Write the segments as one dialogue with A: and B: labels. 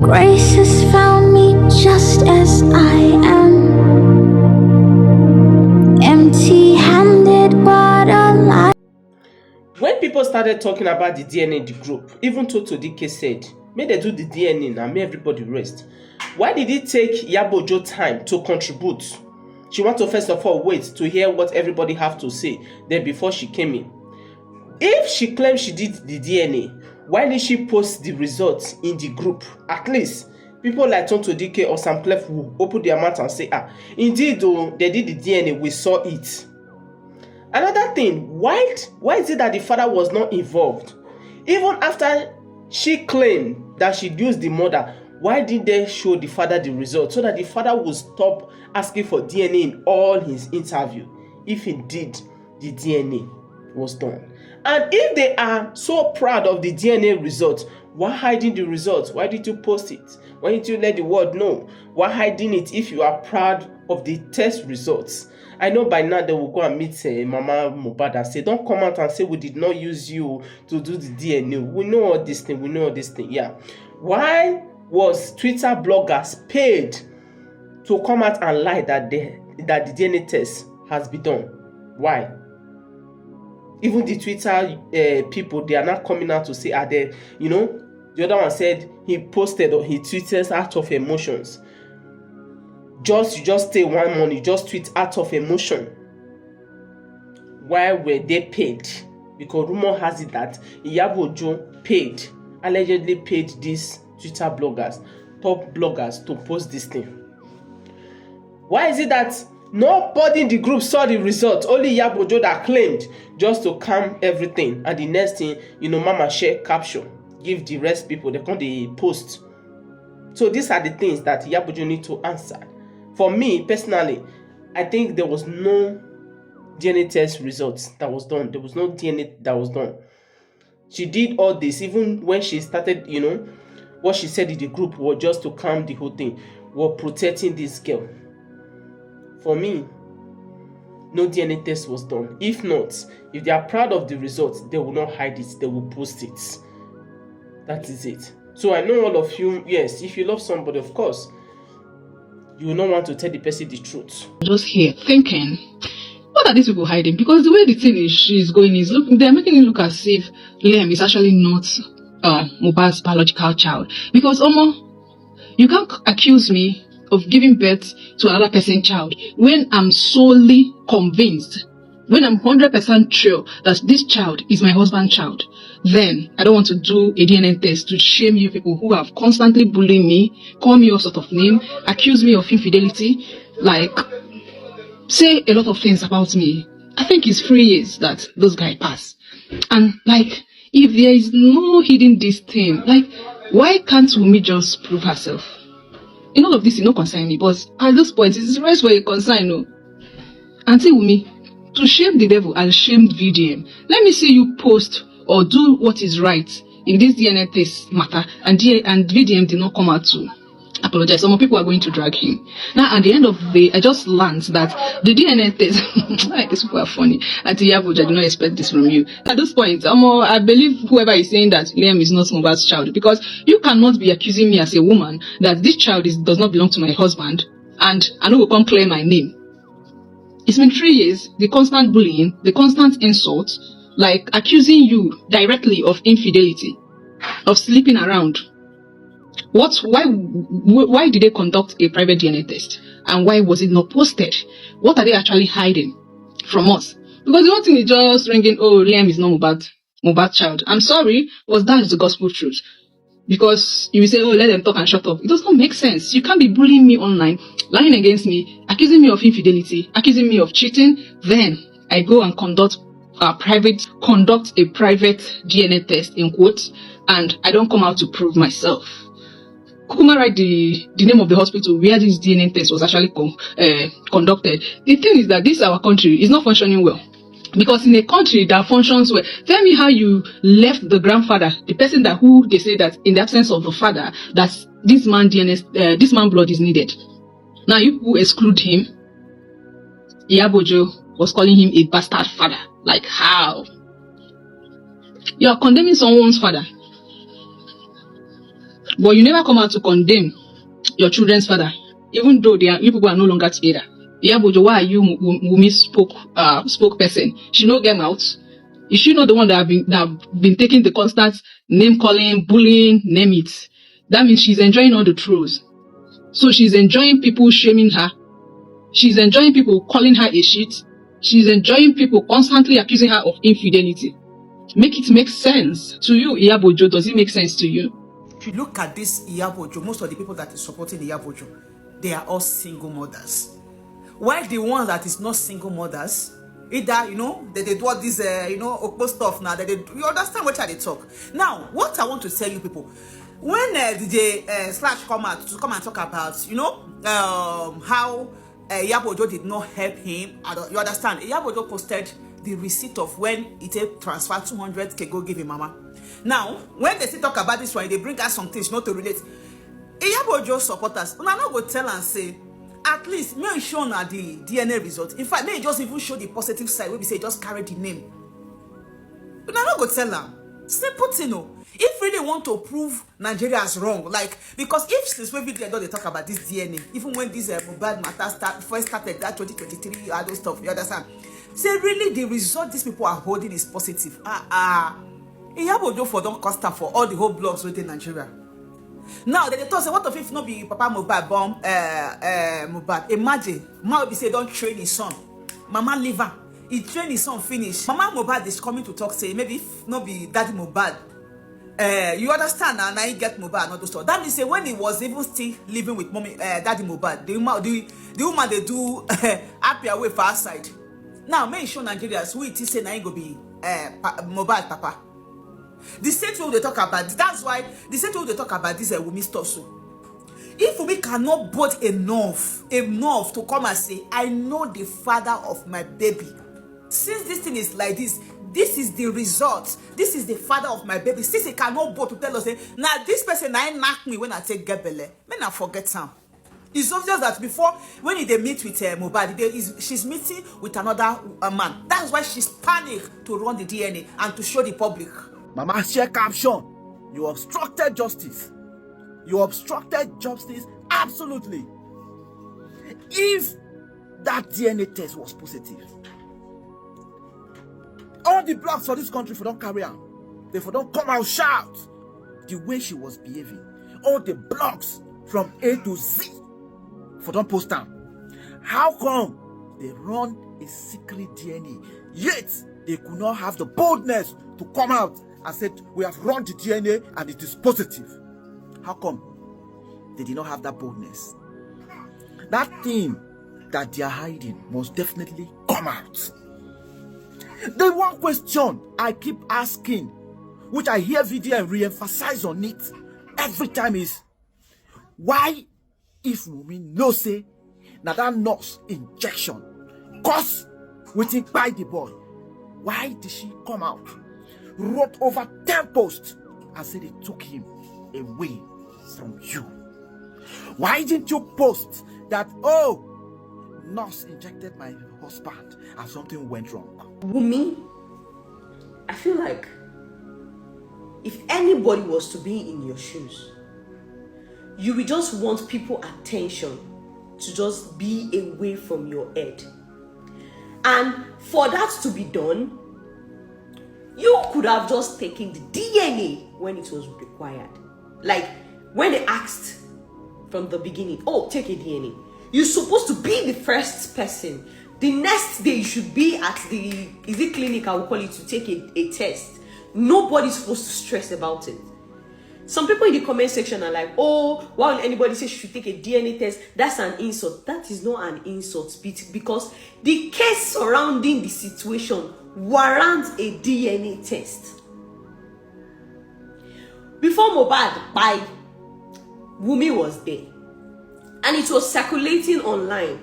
A: Grace has found me just as I am, empty-handed but alive.
B: When people started talking about the DNA in the group, even Toto Dike said, may they do the DNA and may everybody rest. Why did it take Iyabo time to contribute? She wanted to first of all wait to hear what everybody have to say then before she came in. If she claimed she did the DNA, why did she post the results in the group? At least people like Tonto Dike or Sam Clef will open their mouth and say, indeed though, they did the DNA, we saw it. Another thing, why is it that the father was not involved? Even after she claimed that she used the mother, why didn't they show the father the result so that the father would stop asking for DNA in all his interview if indeed the DNA was done? And if they are so proud of the DNA result, why hiding the results? Why did you post it? Why didn't you let the world know? Why hiding it if you are proud of the test results? I know by now they will go and meet Mama Mohbad and say, don't come out and say we did not use you to do the DNA. We know all this thing. We know all this thing. Yeah. Why was Twitter bloggers paid to come out and lie that the DNA test has been done? Why? Even the Twitter people, they are not coming out to say, are they, the other one said he posted or he tweeted out of emotions. You just stay 1 month, you just tweet out of emotion. Why were they paid? Because rumor has it that Iyabo allegedly paid these Twitter bloggers, top bloggers, to post this thing. Why is it that nobody in the group saw the result? Only Iyabo that claimed just to calm everything. And the next thing, Mama share caption, give the rest people, they come the post. So these are the things that Iyabo need to answer. For me, personally, I think there was no DNA test results that was done. There was no DNA that was done. She did all this, even when she started, what she said in the group was just to calm the whole thing, was protecting this girl. For me, no DNA test was done. If not, if they are proud of the results, they will not hide it, they will post it. That is it. So I know all of you, yes, if you love somebody, of course, you will not want to tell the person the truth.
C: Just here thinking, what are these people hiding? Because the way the thing is going is they're making it look as if Liam is actually not Mohbad's biological child. Because you can't accuse me of giving birth to another person's child when I'm solely convinced, when I'm 100% sure that this child is my husband's child. Then I don't want to do a DNA test to shame you people who have constantly bullied me, call me all sort of name, accuse me of infidelity, say a lot of things about me. I think it's 3 years that those guys pass. And if there is no hiding this thing, why can't Wummi just prove herself? In all of this, it don't concern me, but at this point, it's raised for a concern, no. Auntie Wummi, to shame the devil and shame VDM, let me see you post or do what is right in this DNA test matter, and VDM did not come out to apologize. Some people are going to drag him. Now, at the end of the day, I just learned that the DNA test, these people are funny. At Iyabo, I did not expect this from you. At this point, I believe whoever is saying that Liam is not Mohbad's child, because you cannot be accusing me as a woman that this child does not belong to my husband, and I know will come claim my name. It's been 3 years, the constant bullying, the constant insults, accusing you directly of infidelity, of sleeping around. Why did they conduct a private DNA test? And why was it not posted? What are they actually hiding from us? Because the whole thing is just ringing, Liam is not Mohbad's child. I'm sorry, but that is the gospel truth. Because you will say, let them talk and shut up. It does not make sense. You can't be bullying me online, lying against me, accusing me of infidelity, accusing me of cheating. Then I go and conduct a private DNA test, in quotes, and I don't come out to prove myself. Kukuma write the name of the hospital where this DNA test was actually conducted. The thing is that this our country is not functioning well. Because in a country that functions well, tell me how you left the grandfather, the person who they say that in the absence of the father, that this man blood is needed. Now you who exclude him, Iyabo was calling him a bastard father. How? You are condemning someone's father. But you never come out to condemn your children's father, even though you people are no longer together. Iyabo, why are you Wummi's spokesperson? She no get out. Is she not the one that have been taking the constant name calling, bullying, name it? That means she's enjoying all the trolls. So she's enjoying people shaming her. She's enjoying people calling her a shit. She's enjoying people constantly accusing her of infidelity. Make it make sense to you, Iyabo. Does it make sense to you?
D: If you look at this Iyabo, most of the people that is supporting Iyabo, they are all single mothers. While the ones that is not single mothers, either, they do all this, Ojoo stuff now, you understand what they talk. Now, what I want to tell you people, when DJ Slash come and talk about, how Iyabo did not help him, you understand, Iyabo posted the receipt of when he transferred 200k go give him mama. Now, when they still talk about this one, they bring us some things not to relate. Iyabo supporters, una no go tell and say, at least may show na the DNA result. In fact, may just even show the positive side where we say just carry the name. Una no go tell them. Simple thing, no. If really want to prove Nigeria is wrong, like, because if since when video they talk about this DNA, even when this Mohbad matter first started that 2023, all those stuff, you understand? Say really the result these people are holding is positive. Iyabo for don't cost for all the whole blogs within Nigeria. Now they talk say what if not be Papa Mohbad bomb Mohbad? Imagine Ma will be say don't train his son. Mama leave her. He train his son finish. Mama Mohbad is coming to talk say maybe if not be Daddy Mohbad. You understand now he get Mohbad not those stuff. That means say when he was even still living with mommy Daddy Mohbad, the woman they do happy away for outside. Now may show Nigerians who it is say now he go be Mohbad Papa. The same way they talk about that's why the same way they talk about this Wummi stuff. So if Wummi cannot boast enough to come and say I know the father of my baby, since this thing is like this is the result, this is the father of my baby, since he cannot boast to tell us say now this person I knock me when I take gebele, may not forget him. It's obvious that before when they meet with Mohbad, she's meeting with another man. That's why she's panicked to run the DNA and to show the public.
E: Mama share caption. You obstructed justice. You obstructed justice absolutely. If that DNA test was positive, all the blogs for this country for don't carry on. They for don't come out shout the way she was behaving. All the blogs from A to Z for don't post them. How come they run a secret DNA yet they could not have the boldness to come out and said, we have run the DNA and it is positive? How come they did not have that boldness? That thing that they are hiding must definitely come out. The one question I keep asking, which I hear video and re-emphasize on it every time is, why if Wummi no say now that nurse injection cause waiting by the boy, why did she come out, wrote over 10 posts and said it took him away from you? Why didn't you post that, oh, nurse injected my husband and something went wrong?
F: Wummi, I feel like if anybody was to be in your shoes, you will just want people attention to just be away from your head. And for that to be done, you could have just taken the DNA when it was required. Like when they asked from the beginning, oh, take a DNA. You're supposed to be the first person. The next day you should be at the clinic, I will call it, to take a test. Nobody's supposed to stress about it. Some people in the comment section are like, oh, why would anybody say she should take a DNA test? That's an insult. That is not an insult, because the case surrounding the situation warrants a DNA test. Before Mohbad by Wummi was there, and it was circulating online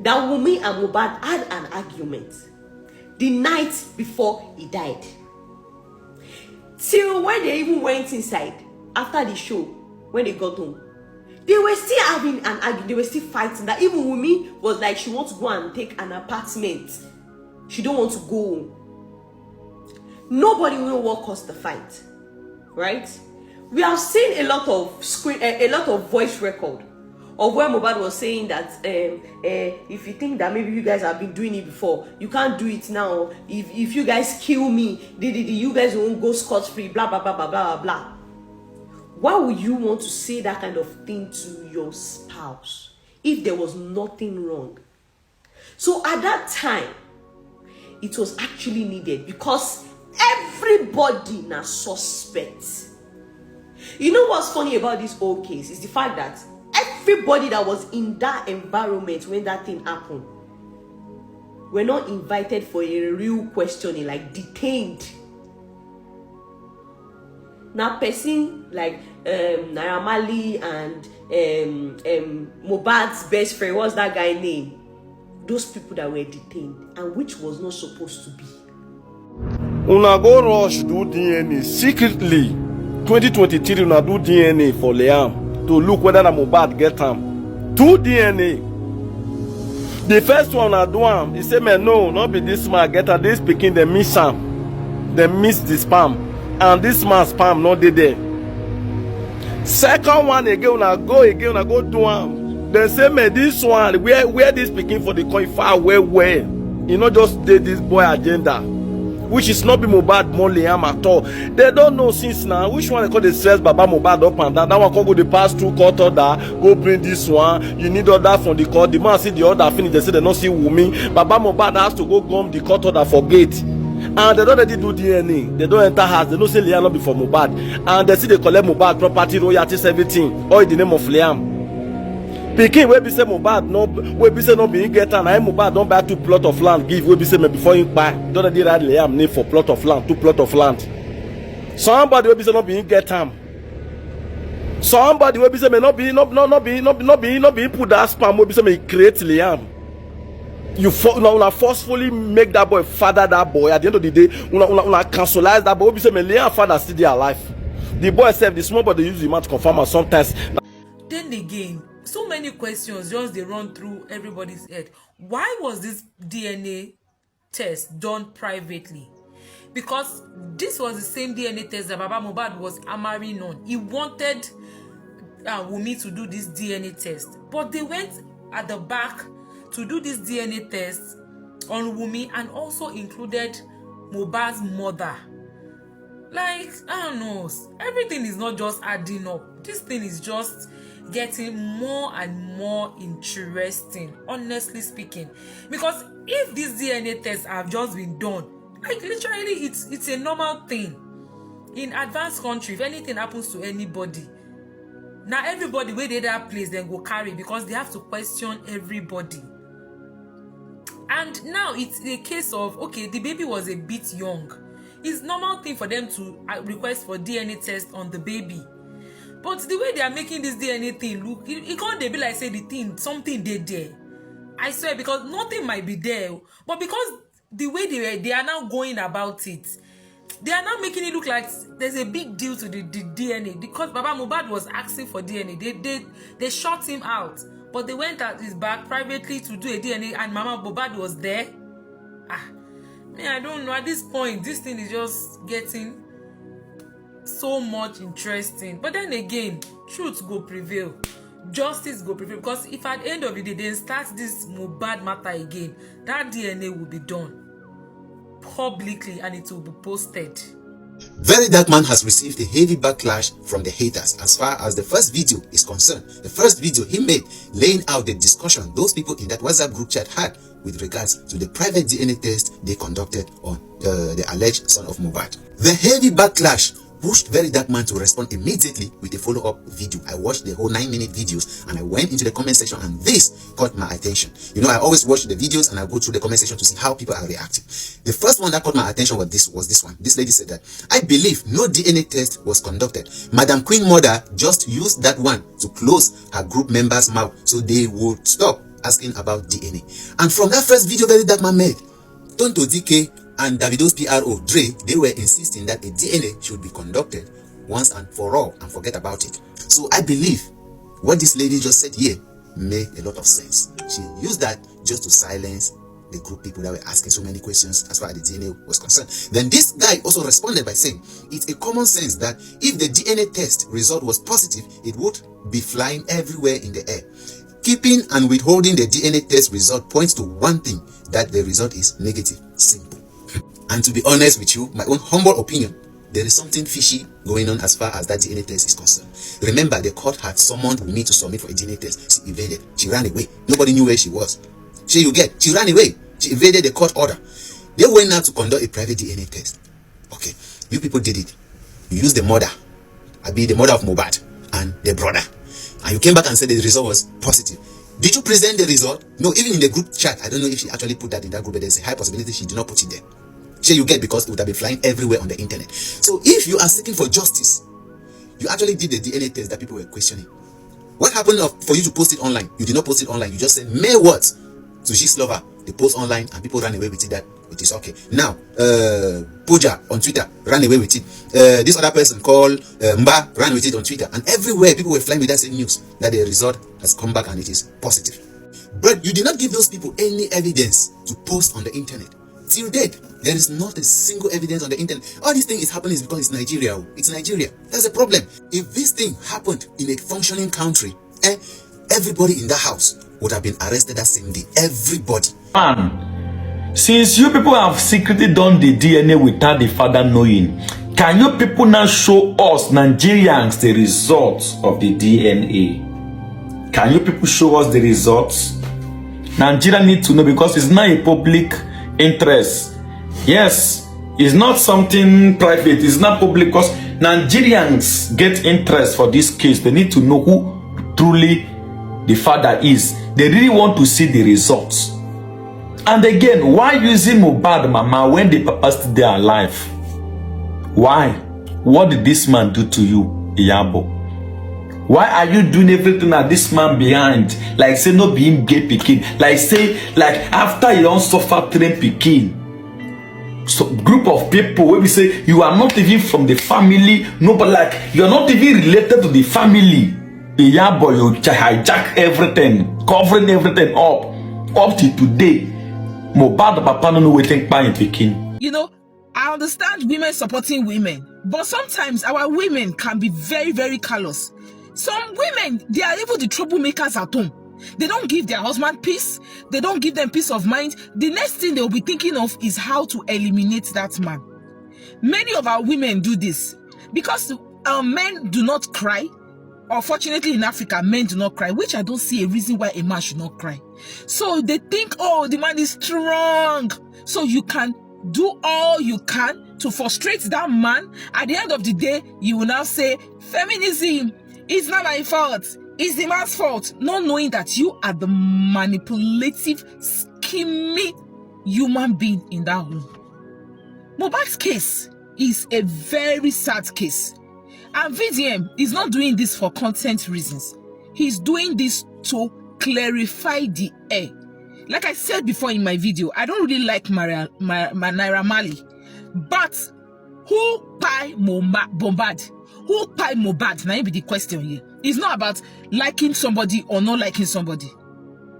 F: that Wummi and Mohbad had an argument the night before he died. Till when they even went inside after the show, when they got home, they were still having an argument. They were still fighting. That even Wummi was like, she wants to go and take an apartment. She don't want to go home. Nobody will know what caused the fight, right? We have seen a lot of voice record of where Mohbad was saying that if you think that maybe you guys have been doing it before, you can't do it now. If you guys kill me, you guys won't go scot-free, blah blah blah blah blah blah. Why would you want to say that kind of thing to your spouse if there was nothing wrong? So at that time, it was actually needed because everybody na suspect. You know what's funny about this whole case is the fact that everybody that was in that environment when that thing happened were not invited for a real questioning, like detained. Now, person like Naira Marley and Mohbad's best friend, what's that guy name? Those people that were detained, and which was not supposed to be.
G: Una go rush do DNA secretly. 2023 una do DNA for Liam to look whether Mohbad get him. Do DNA. The first one I do him, he say, man, no, not be this man get her. This picking they miss him. They miss the spam. And this man's spam not there. Second one again, I go do him. They say, man, this one, where this picking for the coin far where? You know, just did this boy agenda. Which is not be Mohbad more Liam at all. They don't know since now which one they call the stress Baba Mohbad up and down. That one can go the pass through court order, go bring this one. You need order from the court. The man see the order finish. They say they don't see Wummi. Baba Mohbad has to go gum the court order for gate. And they don't already do DNA. They don't enter house. They don't say Liam not before Mohbad. And they see they collect Mohbad property, royalties, everything. All in the name of Liam. Pikin wey be say Mohbad no, wey be say no be get am, na Mohbad don buy 2 plot of land give wey be say me before him buy. Don already write Liam name for plot of land, 2 plot of land. Somebody wey be say no be get am. Somebody wey be say me no be put that spam wey be say me create Liam. You forcefully make that boy father that boy. At the end of the day, una cancelize that boy. Wey be say me Liam father still dey alive. The boy self, the small boy dey use the mouth to confirm am sometimes.
H: Then again, so many questions just they run through everybody's head. Why was this DNA test done privately? Because this was the same DNA test that Baba Mohbad was hammering on. He wanted Wummi to do this DNA test, but they went at the back to do this DNA test on Wummi and also included Mohbad's mother. Like, I don't know, everything is not just adding up. This thing is just getting more and more interesting, honestly speaking. Because if these DNA tests have just been done, like literally it's a normal thing in advanced country. If anything happens to anybody, now everybody where they that place then go carry, because they have to question everybody. And now it's a case of, okay, the baby was a bit young. It's normal thing for them to request for DNA test on the baby. But the way they are making this DNA thing look, it can't be like say the thing, something there. I swear, because nothing might be there. But because the way they are now going about it, they are now making it look like there's a big deal to the DNA. Because Baba Mohbad was asking for DNA. They shot him out. But they went at his back privately to do a DNA, and Mama Mohbad was there. I don't know. At this point, this thing is just getting so much interesting. But then again, truth go prevail, justice go prevail. Because if at the end of the day they start this Mohbad matter again, that DNA will be done publicly and it will be posted.
I: Verydarkman has received a heavy backlash from the haters as far as the first video is concerned. The first video he made laying out the discussion those people in that WhatsApp group chat had with regards to the private DNA test they conducted on the alleged son of Mohbad. The heavy backlash pushed Verydarkman to respond immediately with a follow-up video. I watched the whole 9-minute videos and I went into the comment section, and this caught my attention. You know, I always watch the videos and I go through the comment section to see how people are reacting. The first one that caught my attention was this one. This lady said that, I believe no DNA test was conducted. Madam Queen Mother just used that one to close her group members' mouth so they would stop asking about DNA. And from that first video Verydarkman made, Tonto DK and Davido's PRO, Dre, they were insisting that a DNA should be conducted once and for all and forget about it. So I believe what this lady just said here made a lot of sense. She used that just to silence the group people that were asking so many questions as far as the DNA was concerned. Then this guy also responded by saying, it's a common sense that if the DNA test result was positive, it would be flying everywhere in the air. Keeping and withholding the DNA test result points to one thing, that the result is negative. Simple. And to be honest with you, my own humble opinion, there is something fishy going on as far as that DNA test is concerned. Remember, the court had summoned Wummi to submit for a DNA test. She evaded. She ran away. Nobody knew where she was. She ran away. She evaded the court order. They went now to conduct a private DNA test. Okay, you people did it. You used the mother, the mother of Mohbad and the brother, and you came back and said the result was positive. Did you present the result? No, even in the group chat, I don't know if she actually put that in that group, but there's a high possibility she did not put it there. Because it would have been flying everywhere on the internet. So if you are seeking for justice, you actually did the DNA test that people were questioning. What happened for you to post it online? You did not post it online. You just said mere words to Gist Lover. They post online and people ran away with it that it is okay. Now, Puja on Twitter ran away with it. This other person called Mba ran with it on Twitter. And everywhere people were flying with that same news that the result has come back and it is positive. But you did not give those people any evidence to post on the internet. Till date, there is not a single evidence on the internet. All this thing is happening is because it's Nigeria. It's Nigeria. That's the problem. If this thing happened in a functioning country, everybody in that house would have been arrested that same day. Everybody.
J: Man, since you people have secretly done the DNA without the father knowing, can you people now show us Nigerians the results of the DNA? Can you people show us the results? Nigeria need to know, because it's not a public interest. Yes, it's not something private, it's not public, because Nigerians get interest for this case. They need to know who truly the father is. They really want to see the results. And again, why using Mohbad mama when the papa still there alive? Why? What did this man do to you, Iyabo? Why are you doing everything that this man behind? Like say no being gay pikin. Like say, like after you don't suffer train pikin. So group of people where we say you are not even from the family, no, but like you are not even related to the family. Iyabo, you hijack everything, covering everything up to today. Mohbad papa no know wetin kpai pikin.
C: You know, I understand women supporting women, but sometimes our women can be very, very callous. Some women, they are even the troublemakers at home. They don't give their husband peace. They don't give them peace of mind. The next thing they'll be thinking of is how to eliminate that man. Many of our women do this because men do not cry. Unfortunately, in Africa, men do not cry, which I don't see a reason why a man should not cry. So they think, oh, the man is strong. So you can do all you can to frustrate that man. At the end of the day, you will now say, feminism, it's not my fault. It's the man's fault. Not knowing that you are the manipulative, scheming human being in that home. Mohbad's case is a very sad case. And VDM is not doing this for content reasons. He's doing this to clarify the air. Like I said before in my video, I don't really like Naira Marley. But who buy Mohbad? Who buy Mohbad? Now be the question here. It's not about liking somebody or not liking somebody.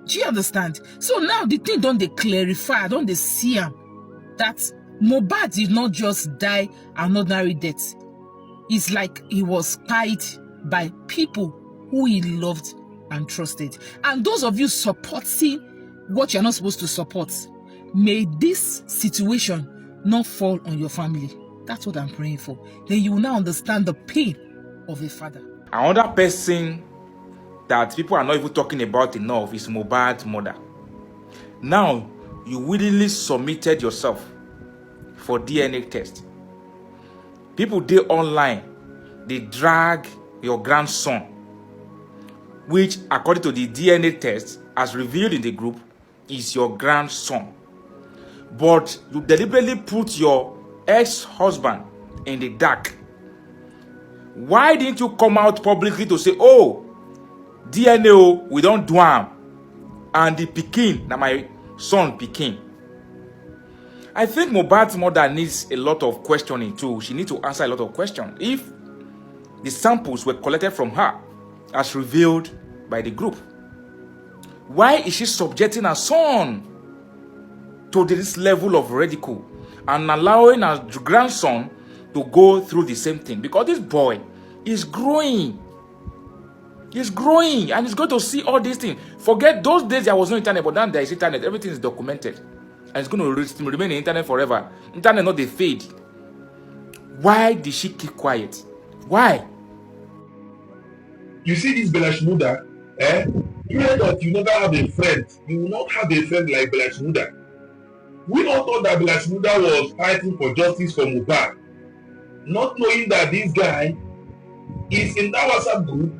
C: Do you understand? So now the thing don't they clarify, don't they see him that Mohbad did not just die an ordinary death. It's like he was spied by people who he loved and trusted. And those of you supporting what you're not supposed to support, may this situation not fall on your family. That's what I'm praying for. Then you will now understand the pain of a father.
K: Another person that people are not even talking about enough is Mohbad's mother. Now, you willingly submitted yourself for DNA test. People dey online, they drag your grandson, which according to the DNA test, as revealed in the group, is your grandson. But you deliberately put your ex-husband in the dark. Why didn't you come out publicly to say, oh, DNA, we don't do am, and the pikin, na my son pikin? I think Mohbad's mother needs a lot of questioning too. She needs to answer a lot of questions. If the samples were collected from her, as revealed by the group, why is she subjecting her son to this level of ridicule and allowing our grandson to go through the same thing? Because this boy is growing. He's growing and he's going to see all these things. Forget those days there was no internet, but now there is internet. Everything is documented. And it's going to remain in the internet forever. Internet not they fade. Why did she keep quiet? Why?
L: You see this Backlash Muda, you know that you never have a friend. You will not have a friend like Backlash Muda. We all thought that Backlash Muda was fighting for justice for Mohbad, not knowing that this guy is in that WhatsApp group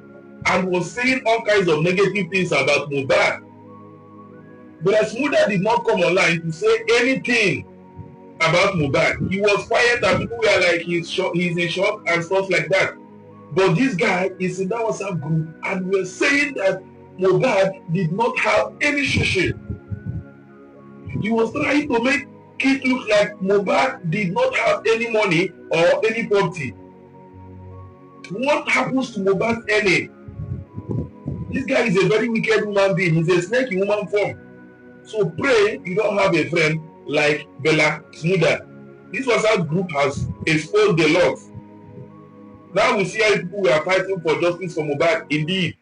L: and was saying all kinds of negative things about Mohbad. Backlash Muda did not come online to say anything about Mohbad. He was quiet and people were like, he's in shock and stuff like that. But this guy is in that WhatsApp group and we're saying that Mohbad did not have any shishi. He was trying to make it look like Mohbad did not have any money or any property. What happens to Mohbad's earning? This guy is a very wicked human being. He's a snake in human form. So pray you don't have a friend like Backlash Muda. This WhatsApp group has exposed the lot. Now we see how people were fighting for justice for Mohbad. Indeed,